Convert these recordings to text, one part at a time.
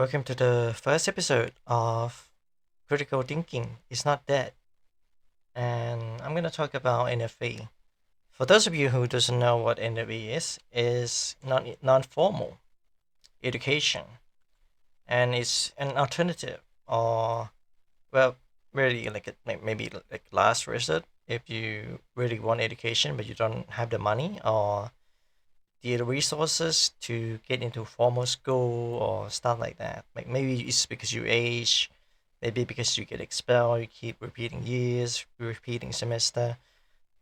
Welcome to the first episode of Critical Thinking is Not Dead, and I'm going to talk about NFE. For those of you who doesn't know what NFE is non-formal education, and it's an alternative, or well, really maybe like last resort if you really want education but you don't have the money or the resources to get into formal school or stuff like that. Like maybe it's because you age, maybe because you get expelled, you keep repeating years, repeating semester,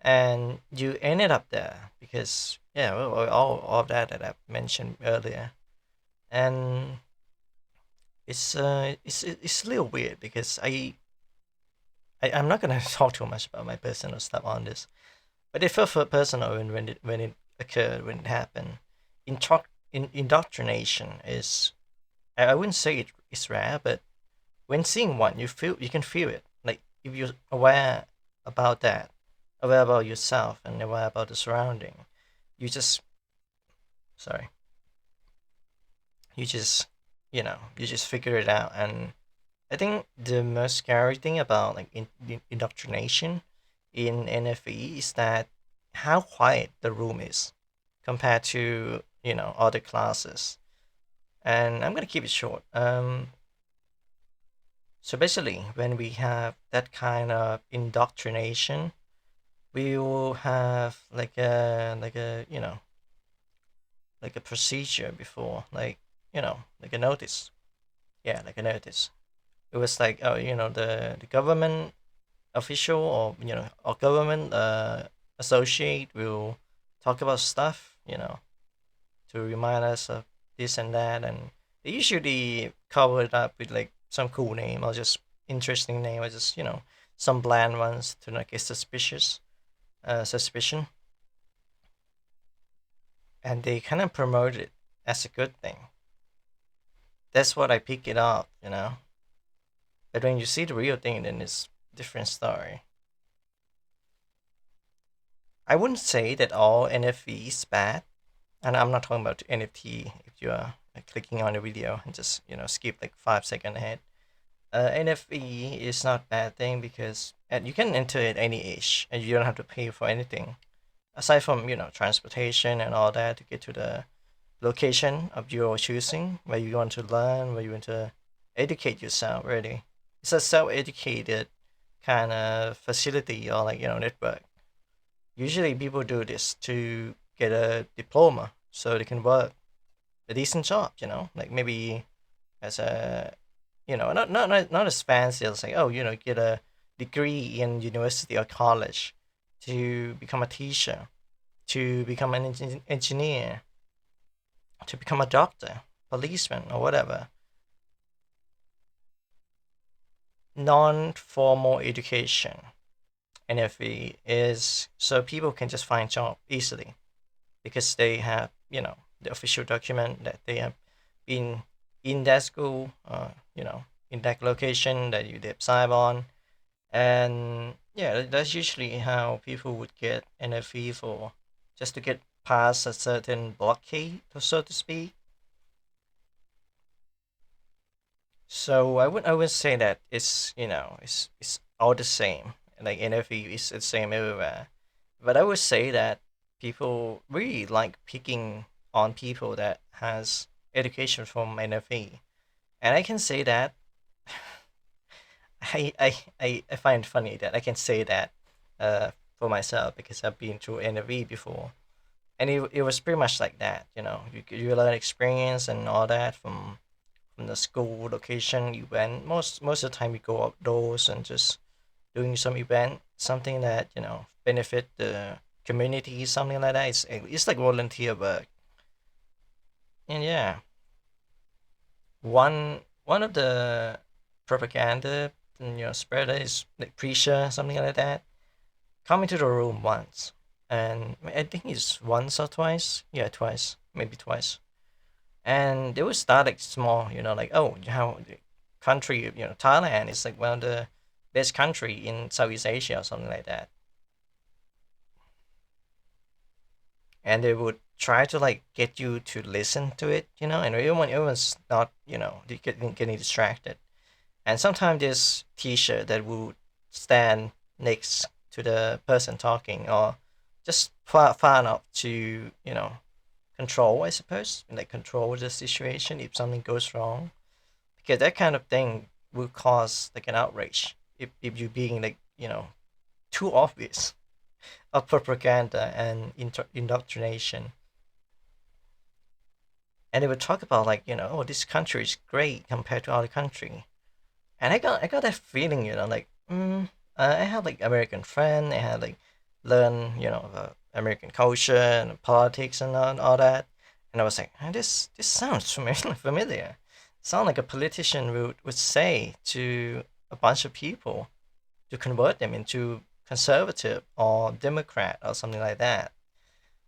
and you ended up there because yeah, well, all of that I've mentioned earlier, and it's a little weird because I'm not gonna talk too much about my personal stuff on this, but it felt personal when it occurred, when it happened. Indoctrination is, I wouldn't say it's rare, but when seeing one, you can feel it. Like if you're aware about that, aware about yourself, and aware about the surrounding, you just sorry, you just you just figure it out. And I think the most scary thing about like indoctrination in NFE is that how quiet the room is compared to other classes. And I'm gonna keep it short. So basically, when we have that kind of indoctrination, we will have like a like a procedure before, like like a notice. Yeah, like a notice. It was like, oh, the government official, or or government associate will talk about stuff, to remind us of this and that, and they usually cover it up with like some cool name or just interesting name, or just some bland ones to not get suspicion, and they kind of promote it as a good thing. That's what I pick it up. But when you see the real thing, then it's a different story. I wouldn't say that all NFE is bad, and I'm not talking about NFT. If you are clicking on the video and just skip like 5 seconds ahead, NFE is not a bad thing because you can enter at any age and you don't have to pay for anything aside from transportation and all that to get to the location of your choosing where you want to learn, where you want to educate yourself. Really, it's a self-educated kind of facility, or like network. Usually people do this to get a diploma so they can work a decent job, like maybe as a not as fancy as like, oh, get a degree in university or college to become a teacher, to become an engineer, to become a doctor, policeman, or whatever. Non-formal education, NFE, is so people can just find job easily because they have the official document that they have been in that school, in that location that you did sign on. And yeah, that's usually how people would get NFE, for just to get past a certain blockade, so to speak. So I would say that it's all the same. Like NFE is the same everywhere. But I would say that people really like picking on people that has education from NFE. And I can say that I find it funny that I can say that uh, for myself because I've been through NFE before. And it was pretty much like that, you learn experience and all that from the school location event. Most of the time, we go outdoors and just doing some event, something that benefit the community, something like that. It's like volunteer work, and yeah, one of the propaganda spreader is like preacher, something like that. Come into the room once, and I think it's once or twice. Yeah, twice, maybe twice. And they would start like small, like, oh, how the country, Thailand is like one of the best country in Southeast Asia or something like that. And they would try to like get you to listen to it, and everyone's not, getting distracted. And sometimes there's teacher that will stand next to the person talking, or just far enough to, control, I suppose, like control the situation if something goes wrong. Because that kind of thing will cause like an outrage if you're being like, too obvious of propaganda and indoctrination. And they would talk about like, oh, this country is great compared to other country. And I got that feeling, like, I had like American friend. I had like learn, American culture and politics and all that. And I was like, this sounds familiar. Sound like a politician would say to a bunch of people to convert them into conservative or Democrat or something like that.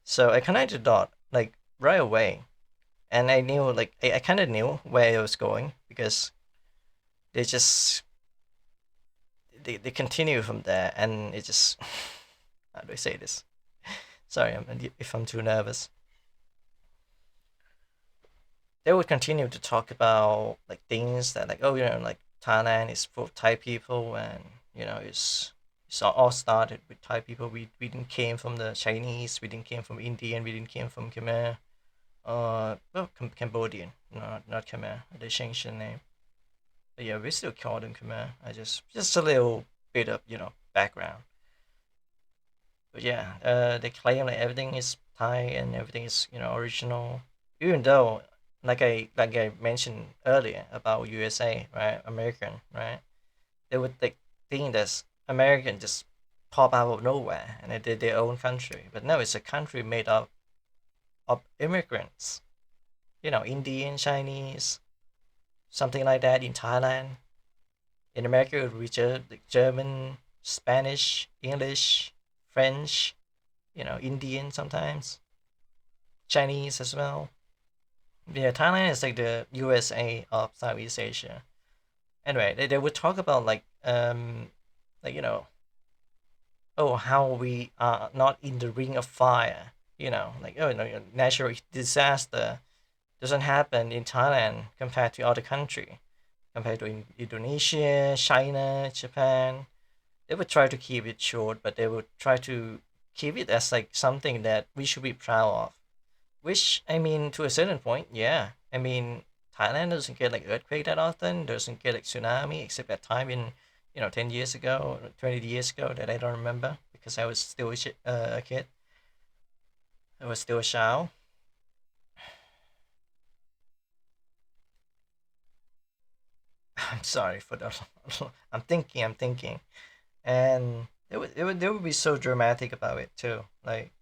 So I connected the dot like right away, and I knew like I kind of knew where it was going because they just they continue from there, and it just how do I say this? Sorry, if I'm too nervous. They would continue to talk about like things that like, oh, like Thailand is full of Thai people, and it's all started with Thai people. We didn't came from the Chinese, we didn't came from Indian, we didn't came from Khmer. Well, Cambodian, not Khmer. They changed the name. But yeah, we still call them Khmer. I just a little bit of background. But yeah, they claim that everything is Thai and everything is original. Even though, like I mentioned earlier about USA, right? American, right? They would think that American just pop out of nowhere and they did their own country. But no, it's a country made up of immigrants. Indian, Chinese, something like that in Thailand. In America, it would be like German, Spanish, English, French, Indian sometimes, Chinese as well. Yeah, Thailand is like the USA of Southeast Asia. Anyway, they would talk about like oh, how we are not in the ring of fire. Like, oh, natural disaster doesn't happen in Thailand compared to other country, compared to Indonesia, China, Japan. They would try to keep it short, but they would try to keep it as like something that we should be proud of. Which, I mean, to a certain point, yeah. I mean, Thailand doesn't get like earthquake that often, doesn't get like tsunami, except that time in 10 years ago, 20 years ago that I don't remember because I was still a kid. I was still a child. I'm sorry for the. I'm thinking, and they would be so dramatic about it too. Like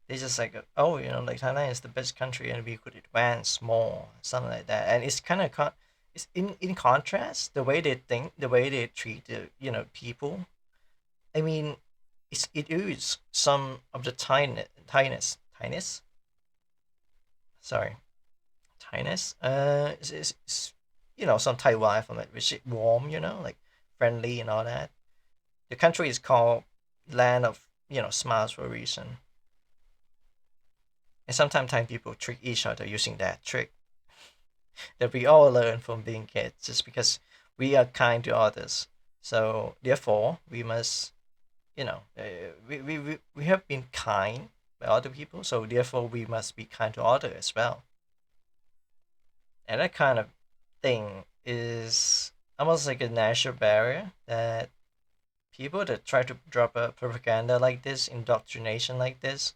they just like, oh, like Thailand is the best country and we could advance more, something like that. And it's kind of it's in contrast the way they think, the way they treat the people. I mean, it is some of the tiness. Sorry, tiness. Some Taiwan from it, which is warm, like friendly and all that. The country is called land of smiles for a reason. And sometimes Thai people trick each other using that trick that we all learn from being kids, just because we are kind to others. So therefore, we must, we have been kind by other people. So therefore, we must be kind to others as well. And that kind of thing is almost like a natural barrier that people that try to drop a propaganda like this, indoctrination like this,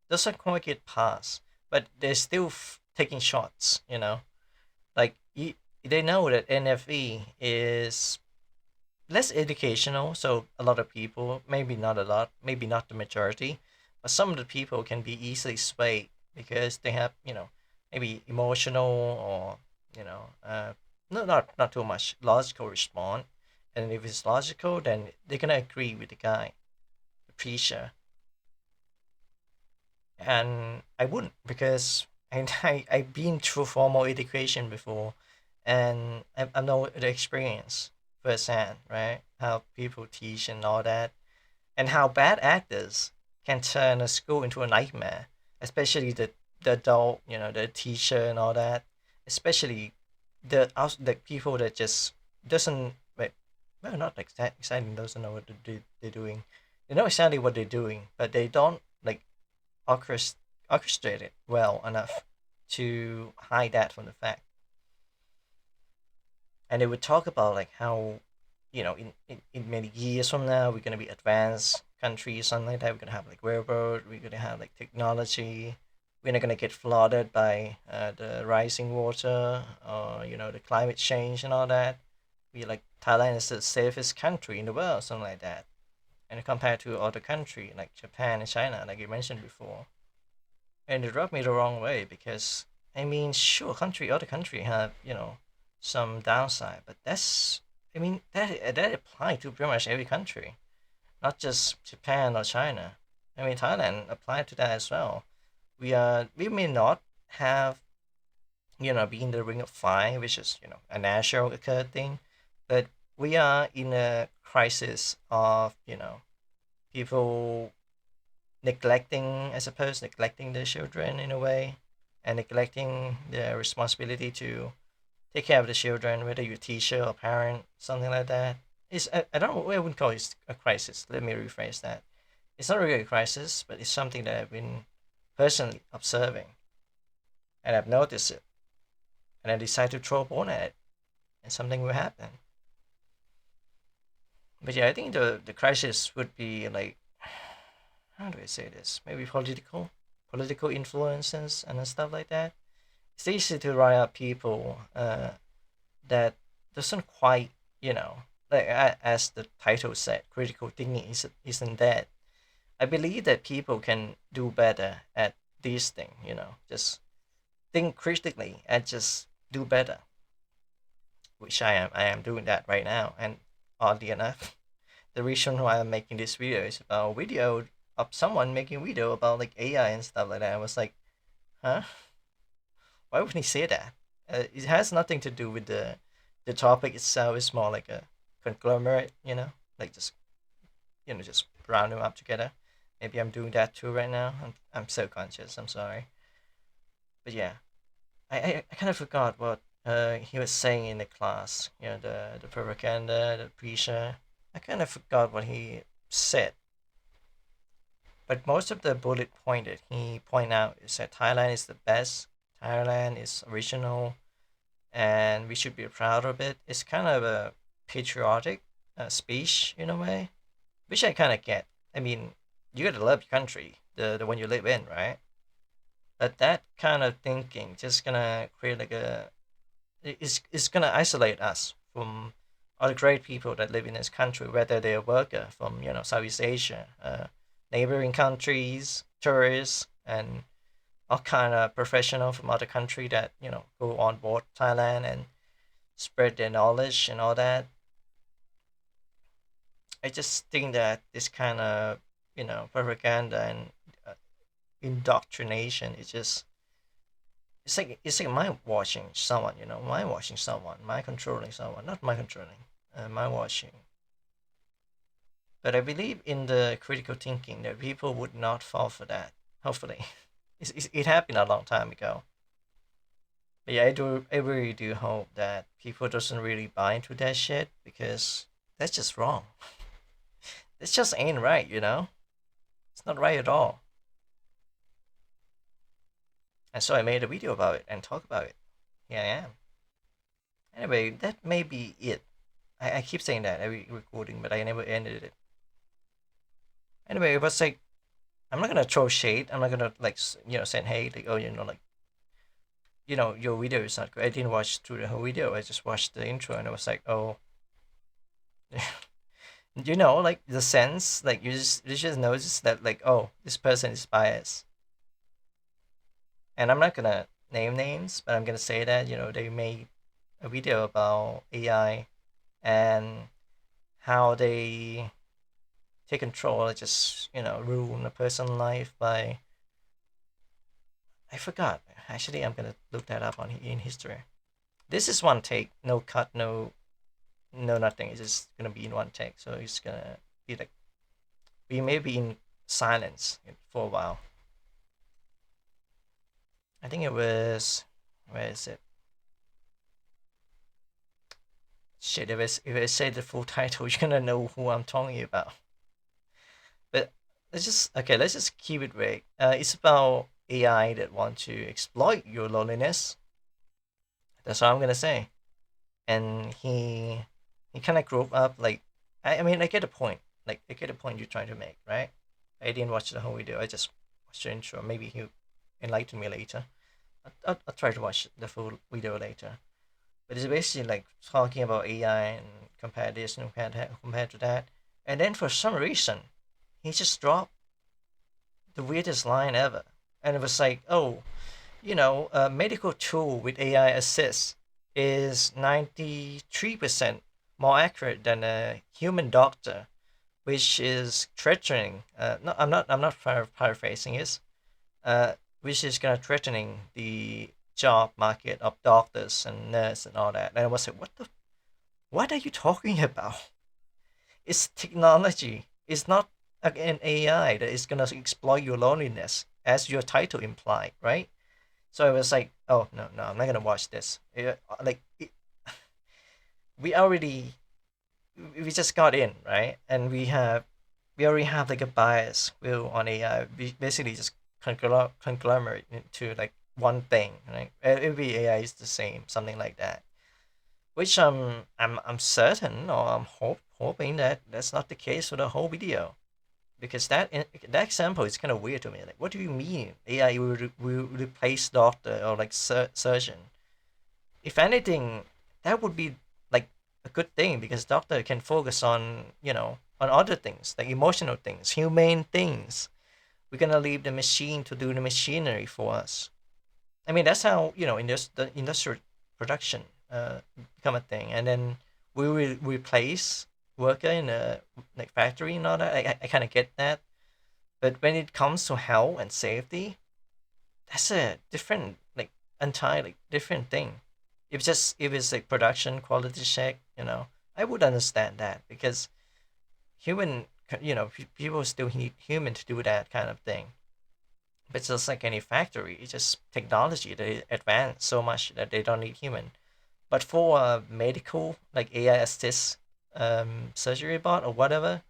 doesn't quite get past. But they're still taking shots. Like they know that NFE is less educational, so a lot of people, maybe not a lot, maybe not the majority, but some of the people can be easily swayed because they have, maybe emotional or, not too much logical response. And if it's logical, then they're gonna agree with the guy, the preacher. And I wouldn't because I've been through formal education before, and I know the experience firsthand, right? How people teach and all that, and how bad actors can turn a school into a nightmare, especially the adult, the teacher and all that, especially the people that just doesn't like, well, not exciting, doesn't know what they're doing. They know exactly what they're doing, but they don't like orchest- orchestrate it well enough to hide that from the fact. And they would talk about like how, in many years from now we're gonna be advanced countries, something like that. We're gonna have like railroad, we're gonna have like technology. We're not gonna get flooded by the rising water, or the climate change and all that. We like Thailand is the safest country in the world, something like that. And compared to other country like Japan and China, like you mentioned before, and it rubbed me the wrong way because I mean, sure, other country have some downside, but I mean that apply to pretty much every country, not just Japan or China. I mean, Thailand applied to that as well. We may not have be in the ring of fire, which is a natural occurred thing, but we are in a crisis of people neglecting, I suppose, neglecting their children in a way, and neglecting their responsibility to take care of the children, whether you're a teacher or parent, something like that. I don't know, I wouldn't call it a crisis. Let me rephrase that. It's not really a crisis, but it's something that I've been personally observing, and I've noticed it, and I decide to throw a bone at it, and something will happen. But yeah, I think the crisis would be like, how do I say this? Maybe political influences and stuff like that. It's easy to rile up people that doesn't quite, like as the title said, critical thinking isn't that. I believe that people can do better at these things, just think critically and just do better, which I am doing that right now. And oddly enough, the reason why I'm making this video is about a video of someone making a video about like AI and stuff like that. I was like, huh? Why would he say that? It has nothing to do with the topic itself. It's more like a conglomerate, like just round them up together. Maybe I'm doing that too right now. I'm so conscious. I'm sorry, but yeah, I kind of forgot what he was saying in the class. The propaganda, the preacher. I kind of forgot what he said. But most of the bullet pointed he point out is that Thailand is the best. Thailand is original, and we should be proud of it. It's kind of a patriotic speech in a way, which I kind of get. I mean, you gotta love your country, the one you live in, right? But that kind of thinking just gonna create like it's gonna isolate us from other great people that live in this country, whether they're a worker from Southeast Asia, neighboring countries, tourists, and all kind of professional from other country that go on board Thailand and spread their knowledge and all that. I just think that this kind of propaganda and uh, indoctrination is just it's like mind watching someone, mind watching someone, mind controlling someone, not mind controlling, mind watching. But I believe in the critical thinking that people would not fall for that. Hopefully, it happened a long time ago. But yeah, I really do hope that people doesn't really buy into that shit because that's just wrong. It just ain't right. It's not right at all. And so I made a video about it and talk about it. Here I am. Anyway, that may be it. I keep saying that every recording, but I never ended it. Anyway, it was like I'm not gonna throw shade. I'm not gonna like saying hey like oh like your video is not good. I didn't watch through the whole video. I just watched the intro and I was like oh like the sense like you just notice that like oh this person is biased. And I'm not gonna name names, but I'm gonna say that they made a video about AI and how they take control, just ruin a person's life by I forgot. Actually, I'm gonna look that up in history. This is one take, no cut, no nothing. It's just gonna be in one take, so it's gonna be like we may be in silence for a while. I think it was, where is it? Shit, if I say the full title, you're gonna know who I'm talking about. But let's just keep it vague. It's about AI that want to exploit your loneliness. That's what I'm gonna say. And he kind of grew up like, I mean, I get the point. Like, I get the point you're trying to make, right? I didn't watch the whole video. I just watched the intro. Maybe he'll enlighten me later. I'll try to watch the full video later. But it's basically like talking about AI and compare this and compare to that. And then for some reason, he just dropped the weirdest line ever. And it was like, oh, a medical tool with AI assist is 93% more accurate than a human doctor, which is threatening. No, I'm not paraphrasing it. Which is kind of threatening the job market of doctors and nurses and all that. And I was like, what are you talking about? It's technology. It's not like an AI that is gonna exploit your loneliness, as your title implied, right? So I was like, oh no, I'm not gonna watch this. We already we just got in, right? And we already have like a bias view on AI. We basically just conglomerate into like one thing, right? Every AI is the same, something like that. Which I'm certain, or hoping that that's not the case for the whole video, because that example is kind of weird to me. Like, what do you mean AI will replace doctor or like surgeon? If anything, that would be like a good thing, because doctor can focus on on other things, like emotional things, humane things. We're gonna leave the machine to do the machinery for us. I mean, that's how the industrial production become a thing, and then we will replace worker in a like factory and all that. I kind of get that, but when it comes to health and safety, that's a different, like, entirely different thing. If it's like production quality check, I would understand that, because human, people still need human to do that kind of thing. But just like any factory, it's just technology that advanced so much that they don't need human. But for medical, like AI assist surgery bot or whatever,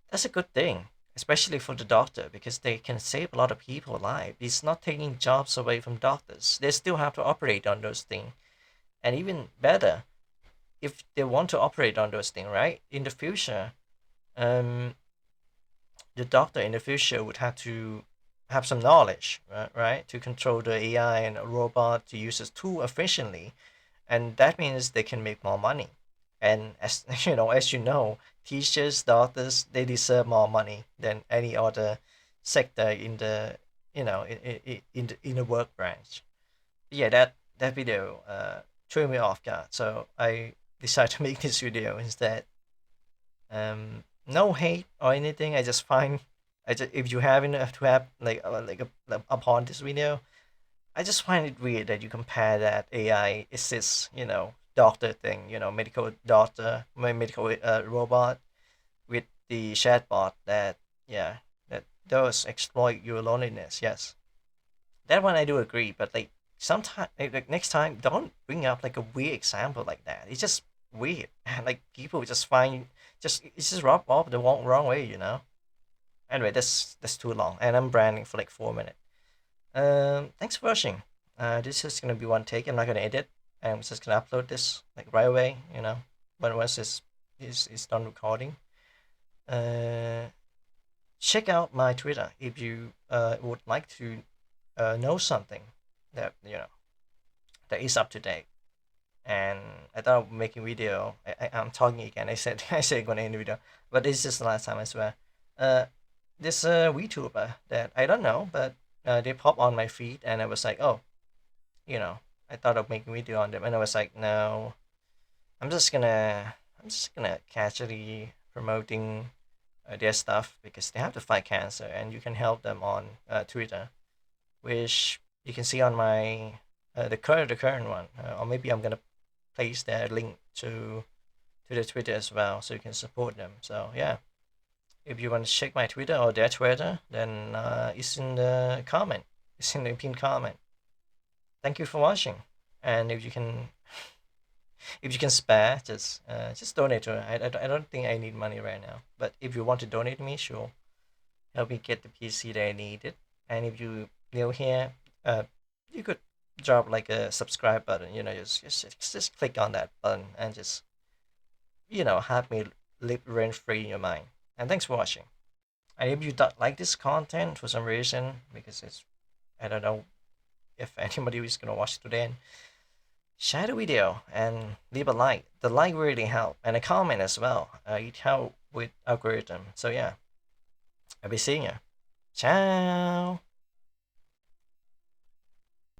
that's a good thing, especially for the doctor, because they can save a lot of people alive. It's not taking jobs away from doctors. They still have to operate on those things. And even better, if they want to operate on those things, right? In the future, um, the doctor in the future would have to have some knowledge, right, to control the AI and a robot to use this tool efficiently, and that means they can make more money. And as teachers, doctors, they deserve more money than any other sector in the in the work branch. Yeah, that video threw me off guard, so I decided to make this video instead. No hate or anything. I just find, if you happen to have upon this video, I just find it weird that you compare that AI assist, doctor thing, medical doctor, medical robot, with the chatbot that, yeah, that does exploit your loneliness. Yes, that one I do agree, but like sometimes, like next time, don't bring up like a weird example like that. It's just weird. Like, people just find, it's just rub off the wrong way. Anyway, that's too long, and I'm branding for like 4 minutes. Thanks for watching. This is gonna be one take. I'm not gonna edit. I'm just gonna upload this like right away. When once is done recording. Uh, Check out my Twitter if you would like to know something that that is up to date. And I thought of making video. I'm talking again. I said I said gonna end the video, but this is the last time, I swear. Uh, this Vtuber that I don't know, but they pop on my feed, and I was like, oh, I thought of making video on them, and I was like, no, I'm just gonna casually promoting their stuff, because they have to fight cancer, and you can help them on Twitter, which you can see on my the current one, or maybe I'm gonna place their link to the Twitter as well, so you can support them. So yeah, if you want to check my Twitter or their Twitter, then it's in the comment. It's in the pinned comment. Thank you for watching, and if you can spare, just donate to it. I don't think I need money right now, but if you want to donate to me, sure, help me get the PC that I needed. And if you new here, you could drop like a subscribe button. Just click on that button and just have me live rent free in your mind. And thanks for watching. And if you don't like this content for some reason, because I don't know if anybody is gonna watch today, and share the video and leave a like. The like really help, and a comment as well. It help with algorithm. So yeah, I'll be seeing you. Ciao.